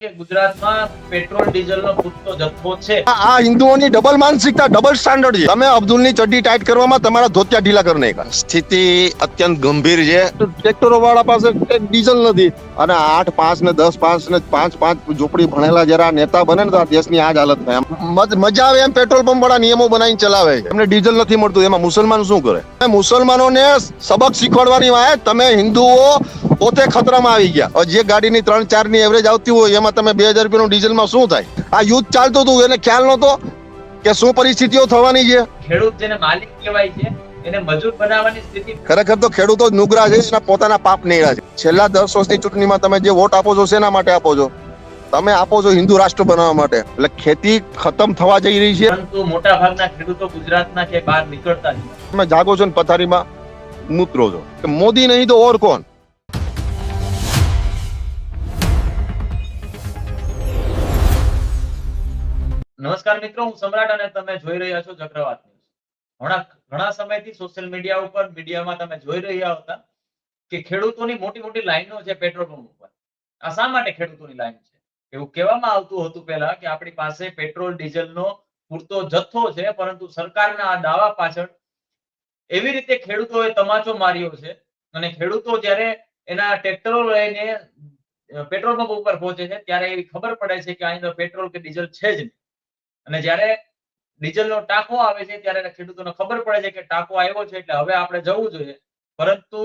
કે ગુજરાતમાં પેટ્રોલ ડીઝલનો પૂરતો જથ્થો છે. આ હિન્દુઓની ડબલ માનસિકતા, ડબલ સ્ટાન્ડર્ડ છે. તમે અબ્દુલની ચડ્ડી ટાઈટ કરવામાં તમારા ધોતિયા ઢીલા કરી નાખ્યા. સ્થિતિ અત્યંત ગંભીર છે. ટ્રેક્ટરો વાળા પાસે ડીઝલ નથી અને 8, 5 ને 10, 5 ને 5 ઝોપડી ભણેલા જરા નેતા બને ને તો દેશની આ જ હાલત થાય. મજા આવે એમ પેટ્રોલ પંપ વાળા નિયમો બનાવીને ચલાવે છે. એમને ડીઝલ નથી મળતું, એમાં મુસલમાન શું કરે? મુસલમાનોને સબક શીખવાડવાની વાત. તમે હિન્દુઓ પોતે ખતરામાં આવી ગયા. જે ગાડીની 3-4 ની એવરેજ આવતી હોય એમાં તમે 2000 રૂપિયાનું ડીઝલમાં શું થાય? આ યુદ્ધ ચાલતું હતું એને ખ્યાલ નતો કે શું પરિસ્થિતિઓ થવાની છે. ખેડૂત જેને માલિક કહેવાય છે એને મજૂર બનાવવાની સ્થિતિ. ખરેખર તો ખેડૂતો જ નુગરા છે, એના પોતાના પાપ નેડા છે. છેલ્લા 10 વર્ષની ચૂંટણીમાં તમે જે વોટ આપો છો શેના માટે આપો છો? તમે આપો છો હિન્દુ રાષ્ટ્ર બનાવવા માટે. એટલે ખેતી ખતમ થવા જઈ રહી છે. પરંતુ મોટા ભાગના ખેડૂતો ગુજરાતના કે બહાર નીકળતા નથી. તમે જાગો છો ને પથારીમાં મૂત્રો છો કે મોદી નહીં તો ઓર કોણ? નમસ્કાર મિત્રો, હું સમ્રાટ અને તમે જોઈ રહ્યા છો ચક્રવાત ન્યૂઝ. ઘણા સમયથી સોશિયલ મીડિયા ઉપર મીડિયામાં તમે જોઈ રહ્યા હતા કે ખેડૂતોની મોટી મોટી લાઈનો છે પેટ્રોલ પંપ ઉપર. આ શા માટે ખેડૂતોની લાઈન છે? એવું કહેવામાં આવતું હતું પહેલા કે આપણી પાસે પેટ્રોલ ડીઝલનો પૂરતો જથ્થો છે, પરંતુ સરકારના આ દાવા પાછળ એવી રીતે ખેડૂતોએ તમાચો માર્યો છે અને ખેડૂતો જ્યારે એના ટ્રેક્ટરો લઈને પેટ્રોલ પંપ ઉપર પહોંચે છે ત્યારે એવી ખબર પડે છે કે અહીં તો પેટ્રોલ કે ડીઝલ છે જ નહીં. અને જ્યારે ડીઝલનો ટાંકો આવે છે ત્યારે ખેડૂતોને ખબર પડે છે કે ટાંકો આવ્યો છે એટલે હવે આપણે જવું જોઈએ. પરંતુ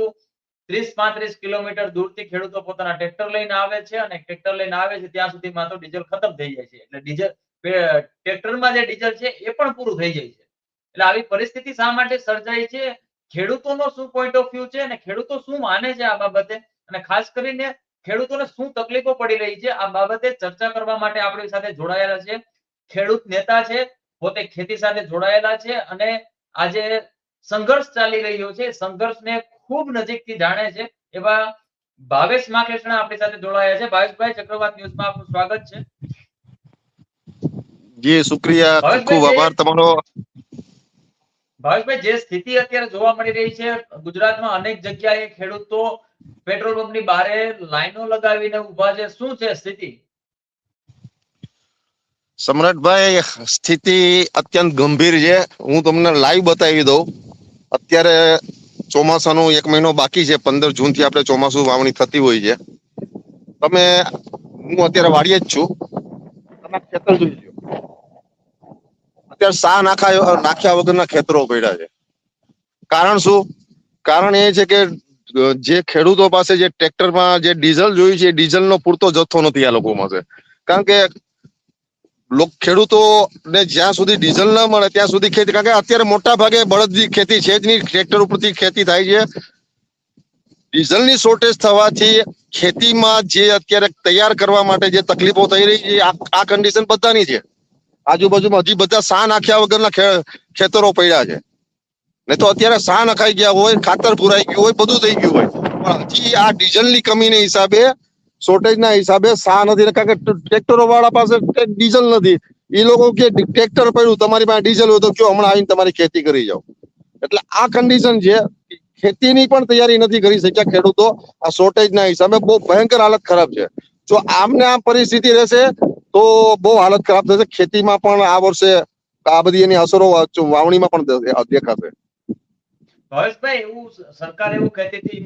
30-35 કિલોમીટર દૂરથી ખેડૂતો પોતાના ટ્રેક્ટર લઈને આવે છે અને ટ્રેક્ટર લઈને આવે છે ત્યાં સુધીમાં તો ડીઝલ ખતમ થઈ જાય છે. એટલે ટ્રેક્ટરમાં જે ડીઝલ છે એ પણ પૂરું થઈ જાય છે. એટલે આવી પરિસ્થિતિ શા માટે સર્જાય છે? ખેડૂતોનો શું પોઈન્ટ ઓફ વ્યૂ છે અને ખેડૂતો શું માને છે આ બાબતે, અને ખાસ કરીને ખેડૂતોને શું તકલીફો પડી રહી છે આ બાબતે ચર્ચા કરવા માટે આપણી સાથે જોડાયેલા છે ખેડૂત નેતા છે, પોતે ખેતી સાથે જોડાયેલા છે અને આજે સંઘર્ષ ચાલી રહ્યો છે સંઘર્ષને ખૂબ નજીકથી જાણે છે એવા ભાવેશ માખેસણા આપણી સાથે જોડાયા છે. ભાવેશભાઈ, ચક્રવાત ન્યૂઝમાં આપનું સ્વાગત છે. જી શુક્રિયા, ખૂબ આભાર તમારો. ભાવેશભાઈ, જે સ્થિતિ અત્યારે જોવા મળી રહી છે ગુજરાતમાં અનેક જગ્યાએ ખેડૂતો પેટ્રોલ પંપની બહાર લાઈનો લગાવીને ઉભા છે, શું છે સ્થિતિ? સમ્રાટભાઈ, સ્થિતિ અત્યંત ગંભીર છે. હું તમને લાઈવ બતાવી દઉં. અત્યારે ચોમાસાનો 1 મહિનો બાકી છે. 15 જૂનથી આપણે ચોમાસું વાવણી થતી હોય છે. હું અત્યારે વાડીએ જ છું. તમે ખેતર જોઈ લો. અત્યારે સા નાખ્યા વગરના ખેતરો પડ્યા છે. કારણ શું? કારણ એ છે કે જે ખેડૂતો પાસે જે ટ્રેક્ટરમાં જે ડીઝલ જોયું છે એ ડીઝલનો પૂરતો જથ્થો નથી આ લોકો પાસે. કારણ કે ખેડૂતોને જ્યાં સુધી ડીઝલ ન મળે ત્યાં સુધી ખેતી, કારણ કે અત્યારે મોટા ભાગે બળદની ખેતી છે જ નહીં, ટ્રેક્ટર ઉપરથી ખેતી થાય છે. ડીઝલની શોર્ટેજ થવાથી ખેતીમાં જે અત્યારે તૈયાર કરવા માટે જે તકલીફો થઈ રહી છે આ કન્ડિશન બધાની છે. આજુબાજુમાં હજી બધા સા નાખ્યા વગરના ખેતરો પડ્યા છે. નહીં તો અત્યારે સા નખાઈ ગયા હોય, ખાતર પુરાઈ ગયું હોય, બધું થઈ ગયું હોય, પણ હજી આ ડીઝલની કમીને હિસાબે, શોર્ટેજના હિસાબે સા નથી. કારણ કે ટ્રેક્ટરો વાળા પાસે ડીઝલ નથી. એ લોકો કે ટ્રેક્ટર પડ્યું, તમારી પાસે ડીઝલ હોય તો કયો હમણાં આવીને તમારી ખેતી કરી જાઓ. એટલે આ કન્ડિશન છે. ખેતીની પણ તૈયારી નથી કરી શક્યા ખેડૂતો આ શોર્ટેજના હિસાબે. બહુ ભયંકર હાલત ખરાબ છે. જો આમને આ પરિસ્થિતિ રહેશે તો બહુ હાલત ખરાબ થશે. ખેતીમાં પણ આ વર્ષે આ બધી એની અસરો વાવણીમાં પણ દેખાશે. ભાવેશભાઈ, એવું સરકાર એવું કહેતી હતી,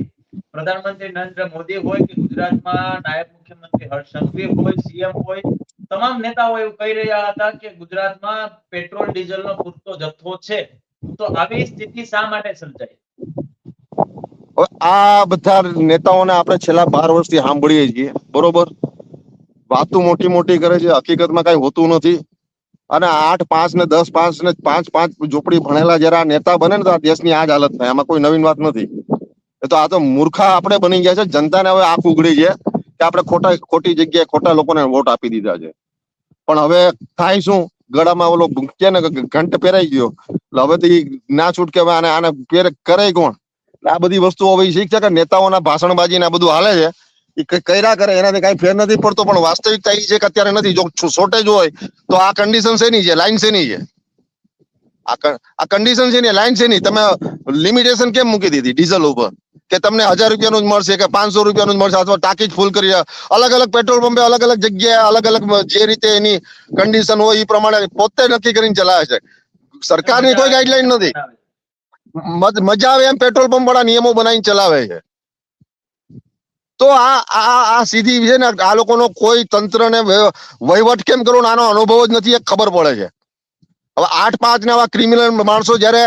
પ્રધાનમંત્રી નરેન્દ્ર મોદી હોય કે ગુજરાતમાં નાયબ મુખ્યમંત્રી હર્ષ સંઘવી હોય, સીએમ હોય, તમામ નેતાઓ એવું કહી રહ્યા હતા કે ગુજરાતમાં પેટ્રોલ ડીઝલનો પૂરતો જથ્થો છે. તો આવી સ્થિતિ શા માટે સર્જાઈ? આ બધા નેતાઓને આપણે છેલ્લા 12 વર્ષથી સાંભળીએ છીએ, બરોબર? વાતો મોટી મોટી કરે છે, હકીકતમાં કઈ હોતું નથી. અને 8, 5 ને 10, 5 ને 5 ઝોપડી ભણેલા જરા નેતા બને ને તો આ દેશની આ જ હાલત થાય. આમાં કોઈ નવીન વાત નથી. એ તો આ તો મૂર્ખા આપણે બની ગયા છે. જનતાને હવે આંખ ઉઘડી છે કે આપણે ખોટી જગ્યાએ ખોટા લોકોને વોટ આપી દીધા છે. પણ હવે થાય શું? ગળામાં ઓલો કે ને ઘંટ પહેરાઈ ગયો એટલે હવેથી ના છૂટકે આને કરે કોણ? આ બધી વસ્તુઓ હવે શીખ છે કે નેતાઓના ભાષણબાજી ને આ બધું હાલે છે. એ કર્યા કરે, એનાથી કઈ ફેર નથી પડતો. પણ વાસ્તવિકતા એ છે કે અત્યારે નથી. જો શોર્ટેજ હોય તો આ કન્ડિશન શેની છે? લાઈન શેની છે? આ કન્ડિશન છે ને લાઈન શેની? તમે લિમિટેશન કેમ મૂકી દીધી ડીઝલ ઉપર? કે તમને 1000 રૂપિયાનું જ મળશે કે 500 રૂપિયાનું જ મળશે અથવા ટાંકી જ ફૂલ કરી અલગ અલગ પેટ્રોલ પંપે અલગ અલગ જગ્યાએ અલગ અલગ જે રીતે એની કન્ડિશન હોય એ પ્રમાણે પોતે નક્કી કરીને ચલાવે છે. સરકારની કોઈ ગાઈડલાઈન નથી. મજા આવે એમ પેટ્રોલ પંપ વાળા નિયમો બનાવીને ચલાવે છે. તો આ સીધી છે ને આ લોકોનો કોઈ તંત્રને વહીવટ કેમ કરવો આનો અનુભવ જ નથી, એ ખબર પડે છે. હવે 8-5 ના આવા ક્રિમિનલ માણસો જયારે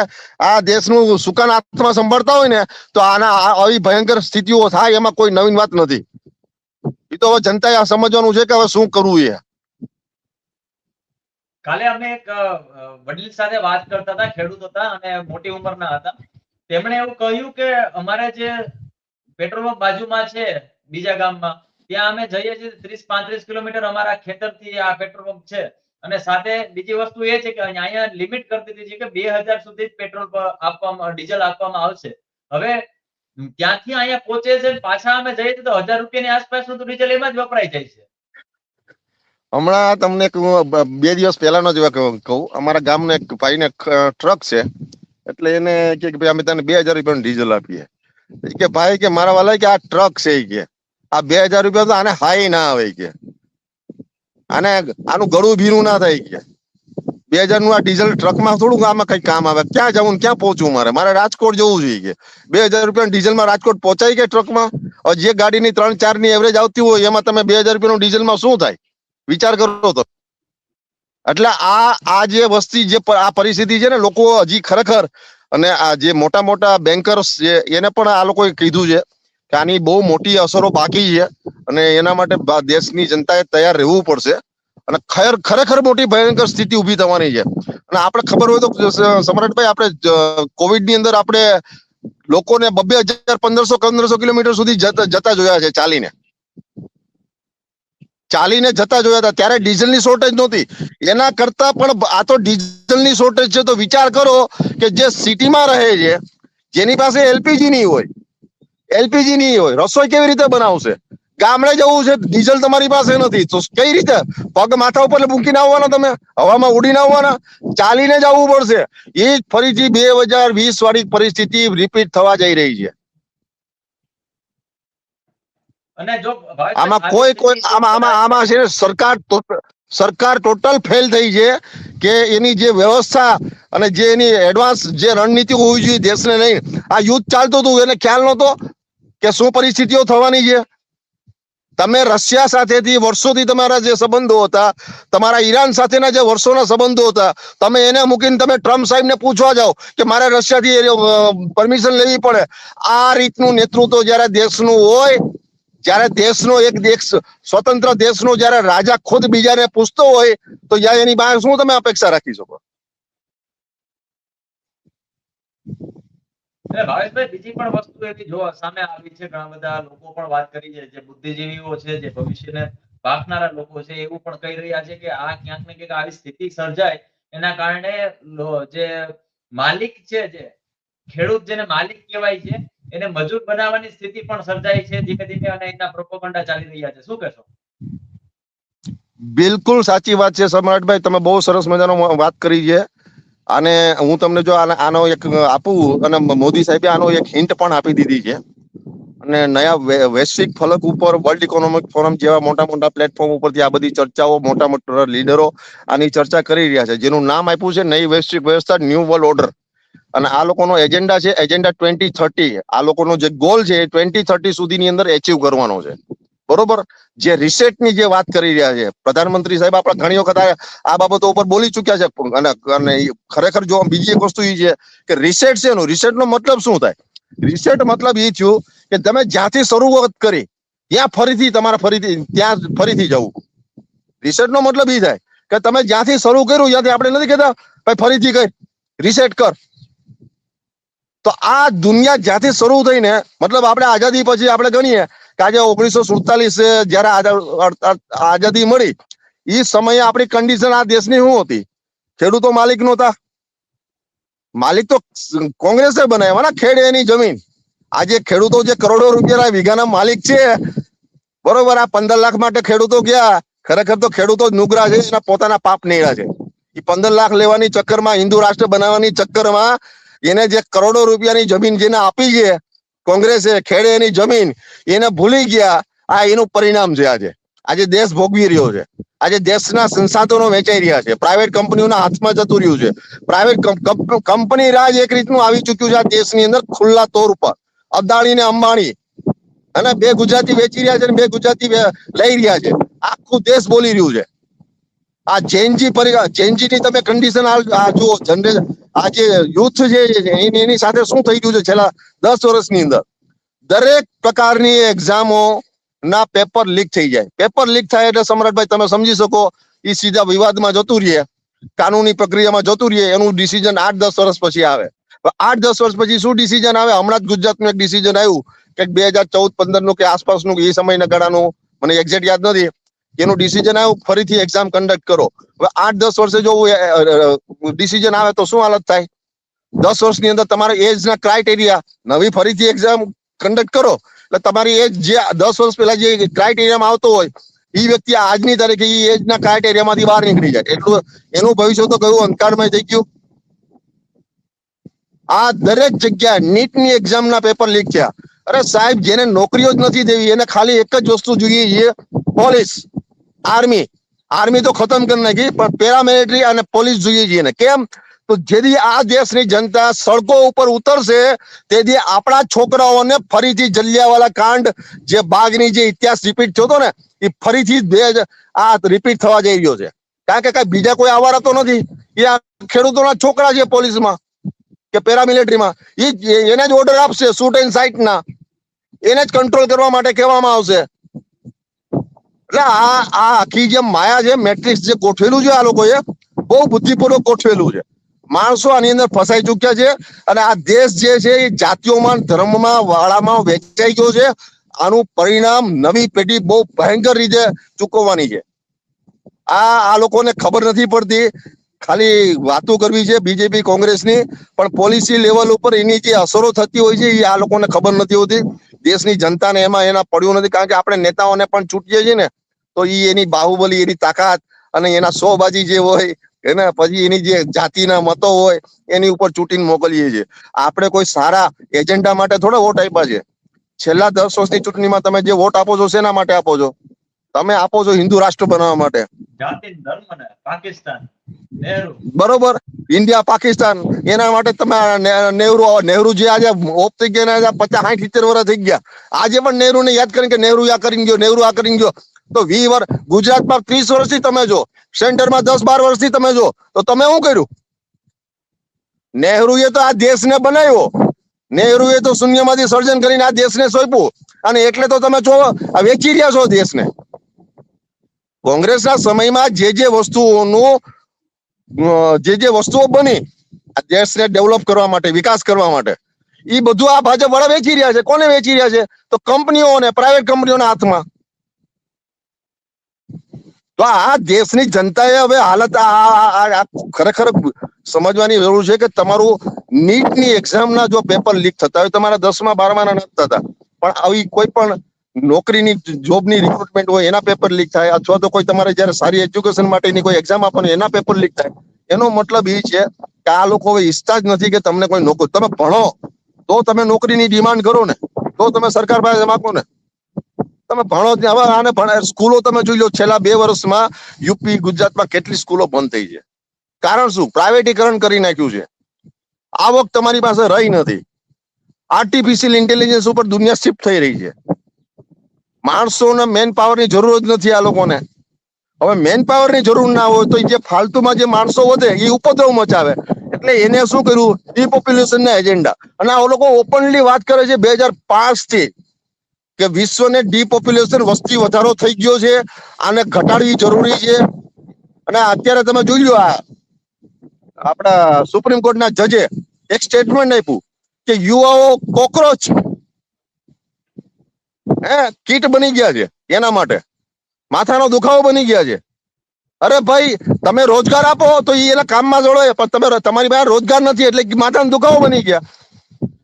આ દેશનું સુકાન હાથમાં સંભાળતા હોય ને તો આવી ભયંકર સ્થિતિઓ થાય એમાં કોઈ નવીન વાત નથી. એ તો હવે જનતાએ આ સમજવાનું છે કે હવે શું કરવું એ. કાલે અમે એક વડીલ સાથે વાત કરતા હતા, ખેડૂત હતા અને મોટી ઉંમરના હતા. તેમણે એવું કહ્યું કે અમારે જે પેટ્રોલ પંપ બાજુમાં છે બીજા ગામમાં, ત્યાં અમે જઈએ છીએ 30-35 કિલોમીટર અમારા ખેતરથી આ પેટ્રોલ પંપ છે. અને સાથે બીજી વસ્તુ એ છે કે અહીંયા લિમિટ કરી દીધી છે કે 2000 સુધી જ પેટ્રોલ આપવામાં ડીઝલ આપવામાં આવશે. હવે ત્યાંથી અહીંયા પહોંચે છે, પાછા અમે જઈએ તો 1000 રૂપિયાની આસપાસનું તો ડીઝલ એમાં જ વપરાઈ જાય છે. હમણાં તમને 2 દિવસ પહેલાનો જ કહું, અમારા ગામના એક ભાઈને ટ્રક છે, એટલે એને કે ભાઈ અમે તને 2000 રૂપિયાનું ડીઝલ આપીએ. કે ભાઈ કે મારા વાલા કે આ ટ્રક છે કે આ 2000 રૂપિયા તો આને હાઈ ના આવે કે આનું ગળું ભીનું ના થાય કે 2000 નું આ ડીઝલ ટ્રકમાં થોડું આમાં કઈ કામ આવે. ક્યાં જવું ક્યાં પહોંચવું, મારે રાજકોટ જવું જોઈએ કે 2000 રૂપિયાનું ડીઝલમાં રાજકોટ પહોંચાય કે ટ્રકમાં? જે ગાડીની 3-4 ની એવરેજ આવતી હોય એમાં તમે 2000 રૂપિયાનું ડીઝલમાં શું થાય વિચાર કરો તો. એટલે આ જે વસ્તી જે આ પરિસ્થિતિ છે ને, લોકો હજી ખરેખર અને આ જે મોટા મોટા બેન્કર્સ છે એને પણ આ લોકોએ કીધું છે કે આની બહુ મોટી અસરો બાકી છે અને એના માટે દેશની જનતાએ તૈયાર રહેવું પડશે. અને ખરેખર મોટી ભયંકર સ્થિતિ ઊભી થવાની છે. અને આપણે ખબર હોય તો સમ્રાટભાઈ, આપણે કોવિડ ની અંદર આપણે લોકોને 2000, 1500 કિલોમીટર સુધી જતા જોયા છે, ચાલીને જતા જોયા હતા. ત્યારે ડીઝલની શોર્ટેજ નહોતી. એના કરતા પણ આ તો ડીઝલની શોર્ટેજ છે. તો વિચાર કરો કે જે સિટીમાં રહે છે, જેની પાસે એલપીજી નહીં હોય, રસોઈ કેવી રીતે બનાવશે? ગામડે જવું છે, ડીઝલ તમારી પાસે નથી, તો કઈ રીતે પગ માથા ઉપર મૂકીને આવવાના, તમે હવામાં ઉડીને આવવાના? ચાલીને જવું પડશે. એ ફરીથી 2020 વાળી પરિસ્થિતિ રિપીટ થવા જઈ રહી છે. અને જો આમાં આમાં છે સરકાર ટોટલ ફેલ થઈ છે કે એની જે વ્યવસ્થા અને જે એની એડવાન્સ જે રણનીતિ હોવી જોઈએ દેશને લઈને, આ યુદ્ધ ચાલતું હતું એને ખ્યાલ નહોતો કે શું પરિસ્થિતિઓ થવાની છે. તમે રશિયા સાથેથી વર્ષોથી તમારા જે સંબંધો હતા, તમારા ઈરાન સાથેના જે વર્ષોના સંબંધો હતા, તમે એને મૂકીને તમે ટ્રમ્પ સાહેબને પૂછવા જાઓ કે મારે રશિયાથી પરમિશન લેવી પડે. આ રીતનું નેતૃત્વ જયારે દેશનું હોય, જયારે દેશનો એક દેશ સ્વતંત્ર દેશનો જયારે રાજા ખુદ બીજાને પૂછતો હોય તો એની બહાર શું તમે અપેક્ષા રાખી શકો? ભાવેશભાઈ, બીજી પણ વસ્તુ એવી જોવા સામે આવી છે, ઘણા બધા લોકો પણ વાત કરી છે, જે બુદ્ધિજીવીઓ છે, જે ભવિષ્યને પાકનારા લોકો છે, એવું પણ કહી રહ્યા છે કે આ ક્યાંક ને ક્યાંક આવી સ્થિતિ સર્જાય એના કારણે જે માલિક છે, જે ખેડૂત જેને માલિક કહેવાય છે, એને મજૂર બનાવવાની સ્થિતિ પણ સર્જાય છે ધીમે ધીમે, અને એના પ્રોપોગન્ડા ચાલી રહ્યા છે. શું કહેશો? બિલકુલ સાચી વાત છે સમ્રાટભાઈ, તમે બહુ સરસ મજાનો વાત કરી છે. અને હું તમને જો આનો એક આપું, અને મોદી સાહેબે આનો એક હિન્ટ પણ આપી દીધી છે. અને નયા વૈશ્વિક ફલક ઉપર વર્લ્ડ ઇકોનોમિક ફોરમ જેવા મોટા મોટા પ્લેટફોર્મ ઉપરથી આ બધી ચર્ચાઓ મોટા મોટા લીડરો આની ચર્ચા કરી રહ્યા છે, જેનું નામ આપ્યું છે નઈ વૈશ્વિક વ્યવસ્થા, ન્યૂ વર્લ્ડ ઓર્ડર. અને આ લોકોનો એજન્ડા છે એજન્ડા 2030. આ લોકોનો જે ગોલ છે એ 2030 સુધીની અંદર એચીવ કરવાનો છે. બરોબર. જે રિસેટની જે વાત કરી રહ્યા છે પ્રધાનમંત્રી સાહેબ, આપણે ઘણી વખત આ બાબતો ઉપર બોલી ચુક્યા છે. અને ખરેખર જો બીજી એક વસ્તુ એ છે કે રિસેટ છે, એનું રિસેટનો મતલબ શું થાય? રિસેટ મતલબ એ થયું કે તમે જ્યાંથી શરૂઆત કરી ત્યાં ફરીથી જવું. રિસેટનો મતલબ એ થાય કે તમે જ્યાંથી શરૂ કર્યું ત્યાંથી, આપણે નથી કહેતા ભાઈ ફરીથી કર, રિસેટ કર. તો આ દુનિયા જ્યાંથી શરૂ થઈ ને, મતલબ આપણે આઝાદી પછી આપણે ગણીએ કે આજે 1947 જયારે આઝાદી મળી, એ સમયે આપણી કન્ડિશન આ દેશની શું હતી? ખેડૂતો માલિક નહોતા. માલિક તો કોંગ્રેસે બનાવ્યા ને, ખેડ એની જમીન. આજે ખેડૂતો જે કરોડો રૂપિયાના વીઘાના માલિક છે, બરોબર, આ 15 લાખ માટે ખેડૂતો ગયા. ખરેખર તો ખેડૂતો જ નુગરા છે, એના પોતાના પાપ નેડા છે. એ 15 લાખ લેવાની ચક્કરમાં, હિન્દુ રાષ્ટ્ર બનાવવાની ચક્કરમાં એને જે કરોડો રૂપિયાની જમીન જેને આપી છે, કોંગ્રેસે ખેડે એની જમીન એને ભૂલી ગયા. આ એનું પરિણામ છે. આજે દેશ ભોગવી રહ્યો છે. આજે દેશના સંસાધનો વેચાઈ રહ્યા છે. પ્રાઇવેટ કંપનીઓના હાથમાં જતું રહ્યું છે. પ્રાઇવેટ કંપની રાજ એક રીતનું આવી ચુક્યું છે આ દેશની અંદર ખુલ્લા તોર ઉપર. અદાણી ને અંબાણી અને બે ગુજરાતી વેચી રહ્યા છે અને બે ગુજરાતી લઈ રહ્યા છે. આખું દેશ બોલી રહ્યું છે. આ ચેન્જી ની તમે કન્ડિશન આ જુઓ. જનરેશન આ જે યુથ છે એની સાથે શું થઈ ગયું છે છેલ્લા 10 વર્ષની અંદર. દરેક પ્રકારની એક્ઝામો ના પેપર લીક થઈ જાય. પેપર લીક થાય એટલે સમ્રાટભાઈ તમે સમજી શકો એ સીધા વિવાદમાં જતું રહીએ, કાનૂની પ્રક્રિયામાં જતું રહીએ. એનું ડિસિઝન 8-10 વર્ષ પછી આવે. 8-10 વર્ષ પછી શું ડિસિઝન આવે? હમણાં જ ગુજરાતનું એક ડિસિઝન આવ્યું કે 2014-15 નું કે આસપાસનું એ સમયના ગાળાનું મને એક્ઝેક્ટ યાદ નથી. એનું ડિસિઝન આવ્યું ફરીથી એક્ઝામ કન્ડક્ટ કરો. હવે 8-10 વર્ષે જો ડિસિઝન આવે તો શું હાલત થાય? 10 વર્ષની અંદર તમારા એજ ના ક્રાઇટેરિયા નવી ફરીથી એક્ઝામ કન્ડક્ટ કરો એટલે તમારી એજ જે 10 વર્ષ પહેલા જે ક્રાઇટેરિયામાં આવતો હોય એ વ્યક્તિ આજની તારીખે એ એજ ના ક્રાઇટેરિયામાંથી બહાર નીકળી જાય. એટલું એનું ભવિષ્ય તો કયું અંધકારમય થઈ ગયું. આ દરેક જગ્યાએ નીટની એક્ઝામના પેપર લીક થયા. અરે સાહેબ, જેને નોકરીઓ જ નથી દેવી એને ખાલી એક જ વસ્તુ જોઈએ છે, પોલીસ, આર્મી તો ખતમ કરી નાખી, પણ પેરામિલિટરી અને પોલીસ જોઈએ છે એને. કેમ? તો જેથી આ દેશની જનતા સડકો ઉપર ઉતરશે તેથી આપણા છોકરાઓને ફરીથી જલિયાવાલા કાંડ જે બાગની જે ઇતિહાસ રિપીટ થયો હતો ને એ ફરીથી આ રિપીટ થવા જઈ રહ્યો છે. કારણ કે કઈ બીજા કોઈ આવારા તો નથી. એ આ ખેડૂતોના છોકરા છે પોલીસમાં કે પેરામિલિટરીમાં. એને જ ઓર્ડર આપશે શૂટ એન્ડ સાઇટ ના. એને જ કંટ્રોલ કરવા માટે કહેવામાં આવશે. એટલે આ આખી જે માયા છે, મેટ્રિક્સ જે ગોઠવેલું છે આ લોકોએ બહુ બુદ્ધિપૂર્વક ગોઠવેલું છે. માણસો આની અંદર ફસાઈ ચુક્યા છે અને આ દેશ જે છે એ જાતિઓમાં, ધર્મમાં, વાળામાં વેચાઈ ગયો છે. આનું પરિણામ નવી પેઢી બહુ ભયંકર રીતે ચૂકવવાની છે. આ લોકોને ખબર નથી પડતી. ખાલી વાતો કરવી છે બીજેપી કોંગ્રેસની, પણ પોલિસી લેવલ ઉપર એની જે અસરો થતી હોય છે એ આ લોકોને ખબર નથી હોતી. દેશની જનતાને એમાં એના પડ્યું નથી. કારણ કે આપણે નેતાઓને પણ ચૂંટીએ છીએ ને તો એની બાહુબલી, એની તાકાત અને એના સોબાજી જે હોય એને પછી એની જે જાતિના મતો હોય એની ઉપર ચૂંટીને મોકલીએ છીએ. આપણે કોઈ સારા એજન્ડા માટે થોડા વોટ આપ્યા છે. છેલ્લા 10 વર્ષની ચૂંટણીમાં તમે જે વોટ આપો છો શેના માટે આપો છો? તમે આપો છો હિન્દુ રાષ્ટ્ર બનાવવા માટે. જાતિ ધર્મને પાકિસ્તાન, નહેરુ, બરોબર, ઇન્ડિયા પાકિસ્તાન એના માટે તમે નહેરુ જે આજે ઓફ થઈ ગયા 50-60-70 વર્ષ થઈ ગયા. આજે પણ નહેરુને યાદ કરીને કે નહેરુ આ કરીને ગયો, નહેરુ આ કરીને ગયો. તો 20 વર્ષ ગુજરાતમાં 30 વર્ષથી તમે જો, સેન્ટરમાં 10-12 વર્ષથી તમે જો, તો તમે શું કર્યું? નહેરુએ તો આ દેશને બનાવ્યો. નહેરુએ તો શૂન્યમાંથી સર્જન કરીને આ દેશને સોંપ્યું અને એટલે તો તમે જો આ વેચી રહ્યા છો દેશને. કોંગ્રેસના સમયમાં જે વસ્તુઓ બની આ દેશને ડેવલપ કરવા માટે, વિકાસ કરવા માટે, એ બધું આ ભાજપ વાળા વેચી રહ્યા છે. કોને વેચી રહ્યા છે? તો કંપનીઓને, પ્રાઇવેટ કંપનીઓના હાથમાં. તો આ દેશની જનતાએ હવે હાલત ખરેખર સમજવાની જરૂર છે કે તમારું નીટની એક્ઝામના જો પેપર લીક થતા હોય, તમારા 10મા 12મા ના નથી થતા, પણ આવી કોઈ પણ નોકરીની જોબની રિક્રુટમેન્ટ હોય એના પેપર લીક થાય, અથવા તો કોઈ તમારે જયારે સારી એજ્યુકેશન માટેની કોઈ એક્ઝામ આપવાની એના પેપર લીક થાય. એનો મતલબ એ છે કે આ લોકો હવે ઈચ્છતા જ નથી કે તમને કોઈ નોકરી, તમે ભણો તો તમે નોકરીની ડિમાન્ડ કરો ને, તો તમે સરકાર પાસે માગો ને. તમે ભણો હવે આને સ્કૂલો તમે જોઈ લો, છેલ્લા 2 વર્ષમાં યુપી ગુજરાતમાં કેટલી સ્કૂલો બંધ થઈ છે. કારણ શું? પ્રાઇવેટીકરણ કરી નાખ્યું છે. આવક તમારી પાસે રહી નથી. આર્ટિફિશિયલ ઇન્ટેલિજન્સ ઉપર દુનિયા શિફ્ટ થઈ રહી છે. માણસોને મેન પાવરની જરૂર જ નથી આ લોકોને. હવે મેન પાવરની જરૂર ના હોય તો જે ફાલતુમાં જે માણસો વધે એ ઉપદ્રવ મચાવે. એટલે એને શું કર્યું? ડિપોપ્યુલેશન ના એજન્ડા. અને આ લોકો ઓપનલી વાત કરે છે 2005 થી કે વિશ્વને ડિપોપ્યુલેશન, વસ્તી વધારો થઈ ગયો છે, આને ઘટાડવી જરૂરી છે. અને અત્યારે તમે જોઈ લો, આપણા સુપ્રીમ કોર્ટના જજે એક સ્ટેટમેન્ટ આપ્યું કે યુવાઓ કોકરોચ કીટ બની ગયા છે, એના માટે માથાનો દુખાવો બની ગયા છે. અરે ભાઈ, તમે રોજગાર આપો તો એના કામમાં જોડો, પણ તમારી પાસે રોજગાર નથી એટલે માથાનો દુખાવો બની ગયા.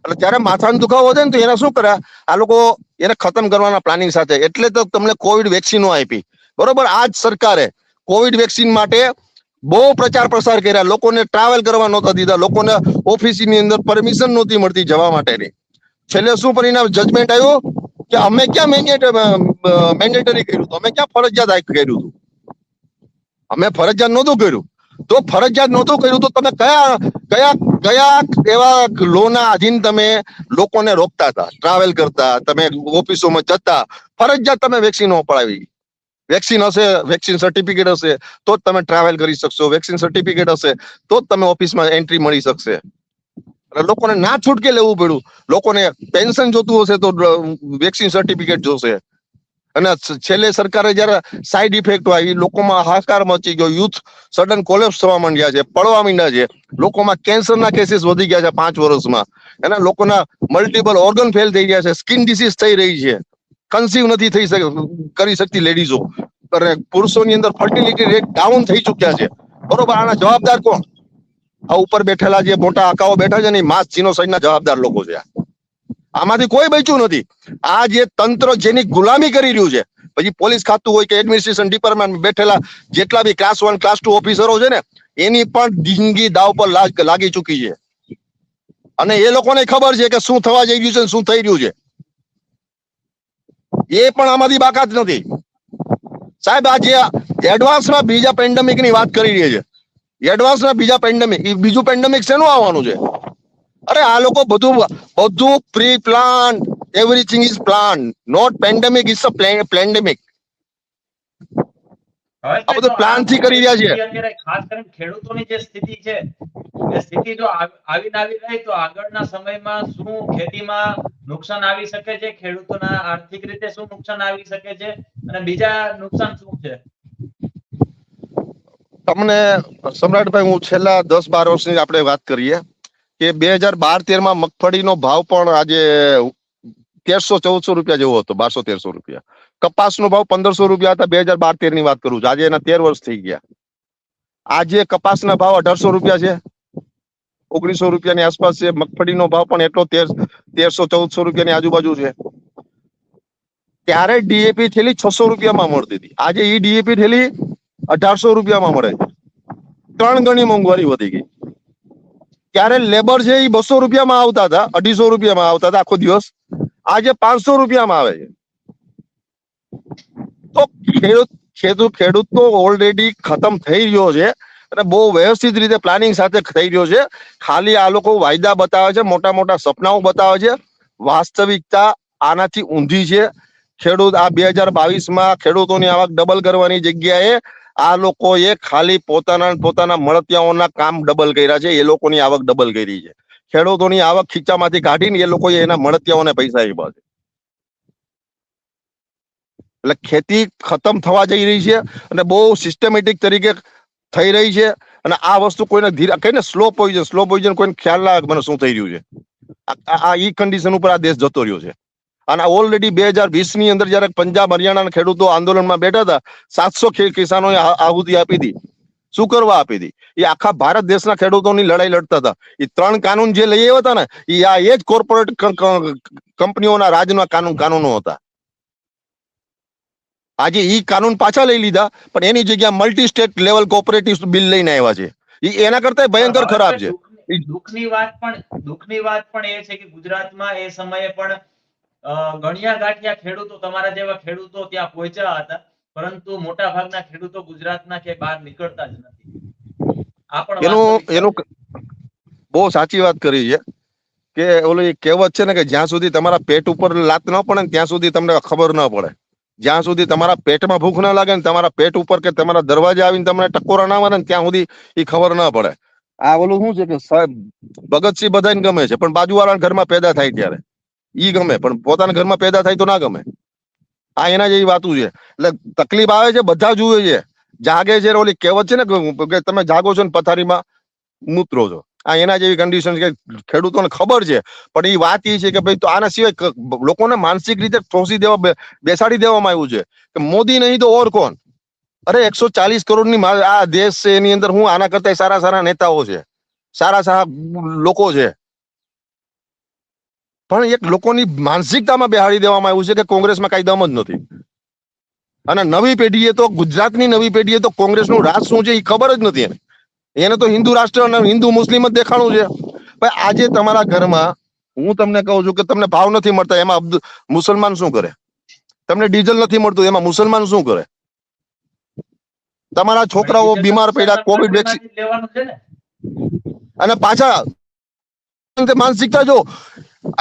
એટલે જ્યારે માથાનો દુખાવો વધે ને તો એને શું કર્યા આ લોકો? એને ખતમ કરવાના પ્લાનિંગ સાથે. એટલે તો તમને કોવિડ વેક્સિનો આપી. બરોબર, આ જ સરકારે કોવિડ વેક્સિન માટે બહુ પ્રચાર પ્રસાર કર્યા. લોકોને ટ્રાવેલ કરવા નહોતા દીધા, લોકોને ઓફિસની અંદર પરમિશન નહોતી મળતી જવા માટેની. છેલ્લે શું પરિણામ જજમેન્ટ આવ્યું કે અમે ક્યાં મેન્ડેટરી કર્યું હતું, અમે ક્યાં ફરજિયાત કર્યું હતું, અમે ફરજિયાત નહોતું કર્યું. તો ફરજિયાત નહોતું કર્યું તો તમે કયા કયા કયા એવા લોના આધીન તમે લોકોને રોકતા હતા, ટ્રાવેલ કરતા, તમે ઓફિસોમાં જતા, ફરજિયાત તમે વેક્સિન અપાવી. વેક્સિન હશે, વેક્સિન સર્ટિફિકેટ હશે તો જ તમે ટ્રાવેલ કરી શકશો, વેક્સિન સર્ટિફિકેટ હશે તો જ તમે ઓફિસમાં એન્ટ્રી મળી શકશે. લોકોને ના છૂટકે લેવું પડ્યું. લોકોને પેન્શન જોતું હશે તો વેક્સિન સર્ટિફિકેટ જોશે. અને છેલ્લે સરકારે જયારે સાઈડ ઇફેક્ટ આવી, લોકોમાં હાહાકાર મચી ગયો, યુથ સડન કોલેપ્સ થવા માંડ્યા છે, પડવા માંડ્યા છે, લોકોમાં કેન્સરના કેસીસ વધી ગયા છે 5 વર્ષમાં, એના લોકોના મલ્ટિપલ ઓર્ગન ફેલ થઈ ગયા છે, સ્કિન ડિસીઝ થઈ રહી છે, કન્સીવ નથી કરી શકતી લેડીઝો, અને પુરુષોની અંદર ફર્ટિલિટી રેટ ડાઉન થઈ ચુક્યા છે. બરોબર, આના જવાબદાર કોણ? આ ઉપર બેઠેલા જે મોટા આકાઓ બેઠા છે ને, માસ જીનોસાઇડના જવાબદાર લોકો છે. આમાંથી કોઈ બચ્યું નથી. આ જે તંત્ર જેની ગુલામી કરી રહ્યું છે, પછી પોલીસ ખાતું હોય કે એડમિનિસ્ટ્રેશન ડિપાર્ટમેન્ટ બેઠેલા જેટલા બી ક્લાસ 1 ક્લાસ 2 ઓફિસરો છે ને, એની પણ જિંદગી દાવ પર લાગી ચૂકી છે. અને એ લોકોને ખબર છે કે શું થવા જઈ રહ્યું છે, શું થઈ રહ્યું છે. એ પણ આમાંથી બાકાત નથી. સાહેબ, આ જે એડવાન્સમાં બીજા પેન્ડેમિક ની વાત કરી રહી છે, એડવાન્સના બીજા પેન્ડેમિક, બીજું પેન્ડેમિક શેનું આવવાનું છે? અરે આ લોકો બધું pre plan, everything is plan, not pandemic, is a plandemic. આ બધું પ્લાન થી કરી રહ્યા છે. અત્યારે ખાસ કરીને ખેડૂતોની જે સ્થિતિ છે, એ સ્થિતિ જો આવી રહી તો આગળના સમયમાં શું ખેતીમાં નુકસાન આવી શકે છે, ખેડૂતોના આર્થિક રીતે શું નુકસાન આવી શકે છે, અને બીજા નુકસાન શું છે? તમને સમ્રાટભાઈ, હું છેલ્લા 10-12 વર્ષની આપણે વાત કરીએ કે 2012-13 મગફળીનો ભાવ પણ આજે 1300-1400 રૂપિયા જેવો હતો, 1200-1300 રૂપિયા. કપાસનો ભાવ 1500 રૂપિયા હતા 2012-13 ની વાત કરું છું. આજે એના 13 વર્ષ થઈ ગયા. આજે કપાસના ભાવ 1800 રૂપિયા છે, 1900 રૂપિયાની આસપાસ છે. મગફળીનો ભાવ પણ એટલો 1300-1400 રૂપિયાની આજુબાજુ છે. ત્યારે ડીએપી થેલી 600 રૂપિયામાં મળતી હતી, આજે ઈ ડીએપી થેલી 1800 રૂપિયામાં મળે છે. 3 ગણી મોંઘવારી વધી ગઈ. ત્યારે લેબર છે એ 200 રૂપિયામાં આવતા હતા, 250 રૂપિયામાં આવતા હતા આખો દિવસ, આજે 500 રૂપિયામાં આવે છે. તો ખેડૂત તો ઓલરેડી ખતમ થઈ રહ્યો છે, અને બહુ વ્યવસ્થિત રીતે પ્લાનિંગ સાથે થઈ રહ્યો છે. ખાલી આ લોકો વાયદા બતાવે છે, મોટા મોટા સપનાઓ બતાવે છે. વાસ્તવિકતા આનાથી ઊંધી છે. ખેડૂત આ 2022માં ખેડૂતોની આવક ડબલ કરવાની જગ્યાએ આ લોકોએ ખાલી પોતાના મળતિયાઓના કામ ડબલ કર્યા છે. એ લોકોની આવક ડબલ કરી છે. ખેડૂતોની આવક ખીચામાંથી કાઢીને એ લોકોએ એના મળતિયાઓને પૈસા આપ્યા છે. એટલે ખેતી ખતમ થવા જઈ રહી છે, અને બહુ સિસ્ટમેટિક તરીકે થઈ રહી છે. અને આ વસ્તુ કોઈને કહીને સ્લો પોઈઝન કોઈને ખ્યાલ ના મને શું થઈ રહ્યું છે. આ ઈ કન્ડિશન ઉપર આ દેશ જતો રહ્યો છે. અને ઓલરેડી 2020 ની અંદર જયારે પંજાબ હરિયાણાના ખેડૂતો આંદોલનમાં બેઠા હતા, 700 કિસાનોએ આહુતિ આપી હતી. શું કરવા આપી હતી? એ આખા ભારત દેશના ખેડૂતોની લડાઈ લડતા હતા. એ 3 કાનૂન જે લઈ આવ્યા હતા ને, એ જ કોર્પોરેટ કંપનીઓના રાજના કાનૂનો હતા. આજે ઈ કાનૂન પાછા લઈ લીધા, પણ એની જગ્યા multi state level cooperative bill લઈને આવ્યા છે. એના કરતા ભયંકર ખરાબ છે. દુઃખની વાત પણ એ છે કે ગુજરાતમાં એ સમયે પણ ગણ્યા ગાંઠ્યા ખેડૂતો, તમારા જેવા ખેડૂતો ત્યાં પહોંચ્યા હતા, પરંતુ મોટા ભાગના ખેડૂતો ગુજરાતના કે બહાર નીકળતા જ નથી. આ પણ એનું બહુ સાચી વાત કરી છે કે ઓલી કહેવત છે ને કે જ્યાં સુધી તમારા પેટ ઉપર લાત ન પડે ને ત્યાં સુધી તમને ખબર ન પડે. જ્યાં સુધી તમારા પેટમાં ભૂખ ના લાગે ને, તમારા પેટ ઉપર કે તમારા દરવાજે આવીને તમને ટકોરા ના મારે ને ત્યાં સુધી એ ખબર ના પડે. આ ઓલું શું છે કે સાહેબ, ભગતસિંહ બધાને ગમે છે, પણ બાજુવાળાના ઘરમાં પેદા થાય ત્યારે ઈ ગમે, પણ પોતાના ઘરમાં પેદા થાય તો ના ગમે. આ એના જેવી વાતું છે. એટલે તકલીફ આવે છે, બધા જુએ છે, જાગે છે. ઓલી કહેવત છે ને કે તમે જાગો છો ને પથારીમાં મૂત્રો છો. આ એના જેવી કન્ડિશન કે ખેડૂતોને ખબર છે, પણ એ વાત એ છે કે ભાઈ તો આના સિવાય લોકોને માનસિક રીતે ઠોસી બેસાડી દેવામાં આવ્યું છે કે મોદી નહીં તો ઓર કોણ. અરે 140 કરોડની આ દેશ છે, એની અંદર હું આના કરતા સારા નેતાઓ છે, સારા લોકો છે, પણ એક લોકોની માનસિકતામાં બેહાડી દેવામાં આવ્યું છે કે કોંગ્રેસમાં કઈ દમ જ નથી. અને નવી પેઢીએ તો, ગુજરાતની નવી પેઢીએ તો કોંગ્રેસનું રાજ શું છે એ ખબર જ નથી. એને તો હિન્દુ રાષ્ટ્ર અને હિન્દુ મુસ્લિમ જ દેખાણું છે. ભાઈ આજે તમારા ઘરમાં હું તમને કહું છું કે તમને ભાવ નથી મળતા, એમાં મુસલમાન શું કરે? તમને ડીઝલ નથી મળતું, એમાં મુસલમાન શું કરે? તમારા છોકરાઓ બીમાર પડ્યા, કોવિડ વેક્સિન લેવાનું છે ને, અને પાછા માનસિકતા જો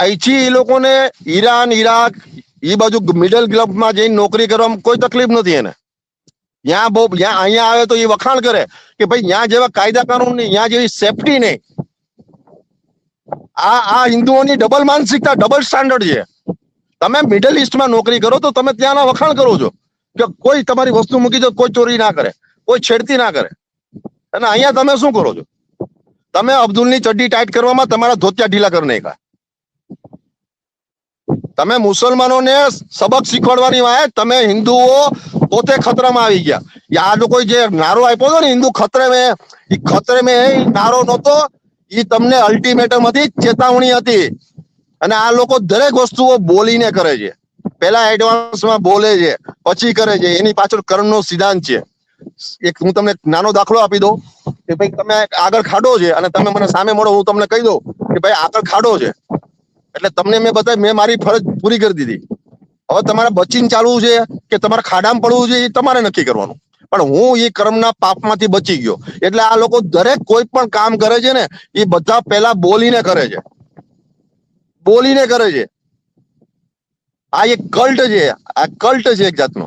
અહીંથી એ લોકોને ઈરાન, ઈરાક એ બાજુ મિડલ ક્લબમાં જઈને નોકરી કરવામાં કોઈ તકલીફ નથી એને. અહીંયા આવે તો એ વખાણ કરે કે ભાઈ ત્યાં જેવા કાયદા કાનૂન નહીં, ત્યાં જેવી સેફટી નહીં. આ હિન્દુઓની ડબલ માનસિકતા, ડબલ સ્ટાન્ડર્ડ છે. તમે મિડલ ઈસ્ટમાં નોકરી કરો તો તમે ત્યાંના વખાણ કરો છો કે કોઈ તમારી વસ્તુ મૂકી દો, કોઈ ચોરી ના કરે, કોઈ છેડતી ના કરે. અને અહીંયા તમે શું કરો છો? તમે અબ્દુલની ચડ્ડી ટાઈટ કરવામાં તમારા ધોતિયા ઢીલા કરી નાખ્યા. તમે મુસલમાનોને સબક શીખવાડવાની વાત, તમે હિન્દુઓ પોતે ખતરામાં આવી ગયા. આ લોકો જે નારો આપ્યો હતો ને, હિન્દુ ખતરે મેં, એ ખતરે મેં નારો નહોતો, એ તમને અલ્ટિમેટમ હતી, ચેતવણી હતી. અને આ લોકો દરેક વસ્તુઓ બોલીને કરે છે. પહેલા એડવાન્સમાં બોલે છે, પછી કરે છે. એની પાછળ કર્મનો સિદ્ધાંત છે. એક હું તમને નાનો દાખલો આપી દઉં કે ભાઈ તમે આગળ ખાડો છે અને તમે મને સામે મળો, હું તમને કહી દઉં કે ભાઈ આગળ ખાડો છે, એટલે તમને મેં મારી ફરજ પૂરી કરી દીધી. હવે તમારે બચીને ચાલવું છે કે તમારે ખાડામાં પડવું છે, એ તમારે નક્કી કરવાનું. પણ હું એ કર્મના પાપમાંથી બચી ગયો. એટલે આ લોકો દરેક કોઈ પણ કામ કરે છે ને, એ બધા પહેલા બોલીને કરે છે, બોલીને કરે છે. આ એક કલ્ટ છે, આ કલ્ટ છે એક જાતનો.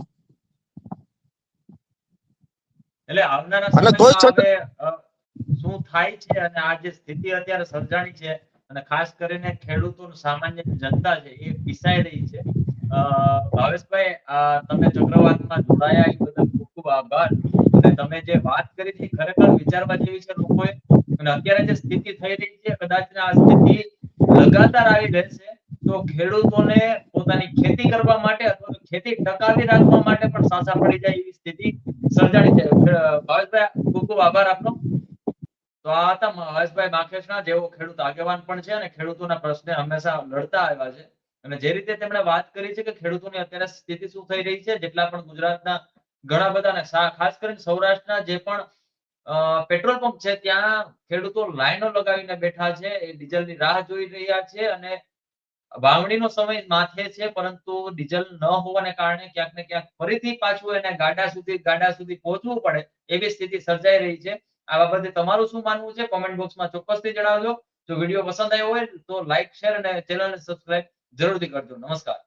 એટલે આવનારા અને તોય સમયમાં હવે શું થાય છે અને આ જે સ્થિતિ અત્યારે સર્જાણી છે, અને ખાસ કરીને ખેડૂતો, સામાન્ય જનતા છે, એ પીસાઈ રહી છે. ભાવેશભાઈ, તમે ચક્રવાતમાં જોડાયા એ બદલ ખૂબ ખૂબ આભાર. અને તમે જે વાત કરી છે ખરેખર વિચારવા જેવી છે લોકોએ. અને અત્યારે જે સ્થિતિ થઈ રહી છે, કદાચ આ સ્થિતિ લગાતાર આવી રહેશે તો ખેડૂતોને પોતાની ખેતી કરવા માટે અથવા ખેતી ટકાવી રાખવા માટે પણ સાંસા પડી જાય એવી સ્થિતિ સર્જાણી છે. ભાવેશભાઈ, ખૂબ ખૂબ આભાર આપનો. તો આ હતા ભાવેશભાઈ માખેસરા, જેઓ ખેડૂત આગેવાન પણ છે અને ખેડૂતોના પ્રશ્ને હંમેશા લડતા આવ્યા છે. અને જે રીતે તેમણે વાત કરી છે કે ખેડૂતોની અત્યારે સ્થિતિ શું થઈ રહી છે, જેટલા પણ ગુજરાતના ઘણા બધા, ખાસ કરીને સૌરાષ્ટ્રના જે પણ પેટ્રોલ પંપ છે, ત્યાં ખેડૂતો લાઈનો લગાવીને બેઠા છે, એ ડીઝલની રાહ જોઈ રહ્યા છે. અને વાવણીનો સમય માથે છે, પરંતુ ડીઝલ ન હોવાને કારણે ક્યાંક ને ક્યાંક ફરીથી પાછું એને ગાડા સુધી પહોંચવું પડે એવી સ્થિતિ સર્જાઈ રહી છે. આ બાબતે તમારું શું માનવું છે, કોમેન્ટ બોક્સમાં ચોક્કસથી જણાવજો. જો વિડીયો પસંદ આવ્યો હોય તો લાઈક, શેર અને ચેનલને સબસ્ક્રાઇબ જરૂરથી કરજો. નમસ્કાર.